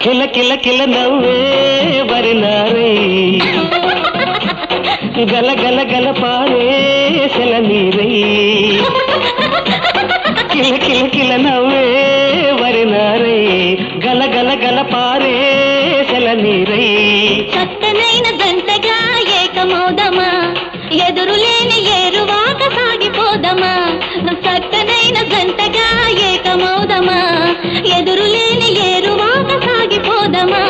కిల కిల కిల నవ్వే వరినారే గల గల గల పారే సెల నీరై కిల కిల కిల నవ్వే వరినారే గల గల గల పారే సెల నీరై చక్కనైన జంటగా ఏకమౌదమా ఎదురులేని ఏరువాక సాగిపోదమా చక్కనైన జంటగా ఏకమౌదమా ఎదురులేని ఏరువాక సాగిపోదమా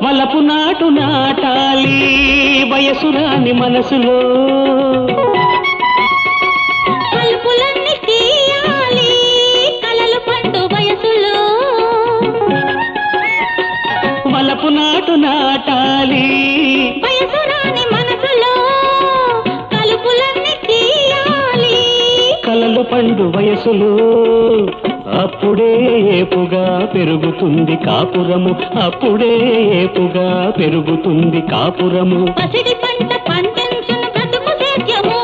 మలపు నాటు నాటాలి వయసురాని మనసులో కలుపులన్నీ తీయాలి కలలు పండు వయసులో మలపు నాటు నాటాలి వయసురాని మనసులో కలుపులన్నీ తీయాలి కలలు పండు వయసులో అప్పుడే ఏపుగా పెరుగుతుంది కాపురము అప్పుడే ఏపుగా పెరుగుతుంది కాపురము పసిడి పంట పండించిన బ్రతుకు సేద్యము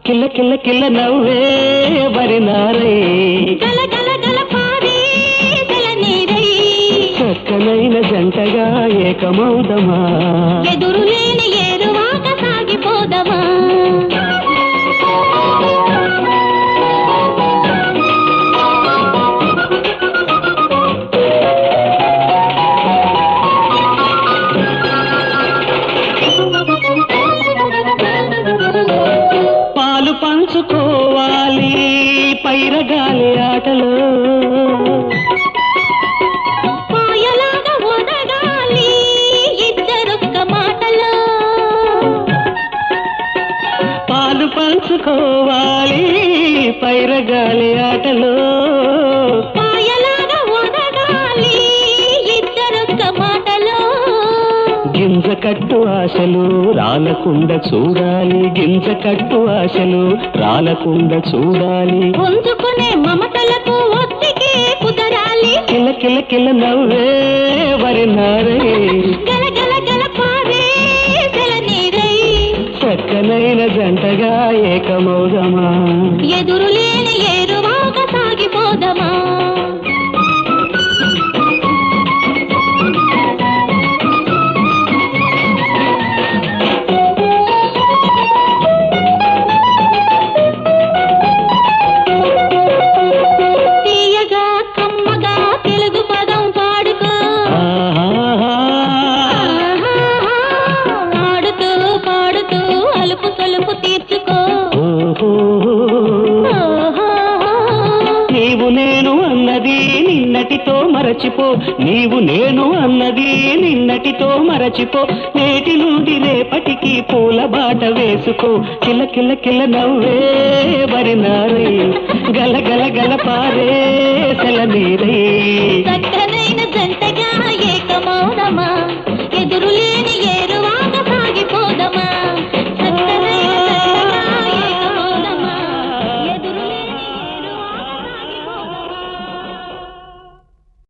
కిల్ల కిల్ల కిల్ల నవ్వే వరినారే గల గల గల పారే సెల నీరై చక్కనైన జంటగా ఏకమౌదమా ఎదురులేని ఏరువాక సాగిపోదమా పాలు పంచుకోవాలి పైరగాలి ఆటలో పాయలాగా ఒదగాలి ఇద్దరొక్క మాటలో పాలు పంచుకోవాలి పైరగాలి ఆటలో పాయలాగా ఒదగాలి ఇద్దరొక్క మాటలో గింజ కట్టు ఆశలు రాలకుండా చూడాలి గింజ కట్టు ఆశలు రాలకుండా చూడాలి ఉంచుకునే మమతలకు ఒత్తికే కుదరాలి కిల కిల కిల నవ్వే వరినారే గల గల గల పారే సెల నీరై చక్కనైన జంటగా ఏకమౌదమా ఎదురులేని ఏరువాక సాగిపోదమా తీయగా కమ్మగా తెలుగు పదం పాడుకో ఆడుతూ పాడుతూ అలుపు సొలుపు తీర్చుకో నీవు నేను అన్నది నిన్నటితో మరచిపో నీవు నేను అన్నది నిన్నటితో మరచిపో నేటి నుండి రేపటికి పూల బాట వేసుకో కిల కిల కిల నవ్వే వరినారే గల గల గల పారే సెల నీరై చక్కనైన జంటగా ఏకమౌదమా ఎదురులేని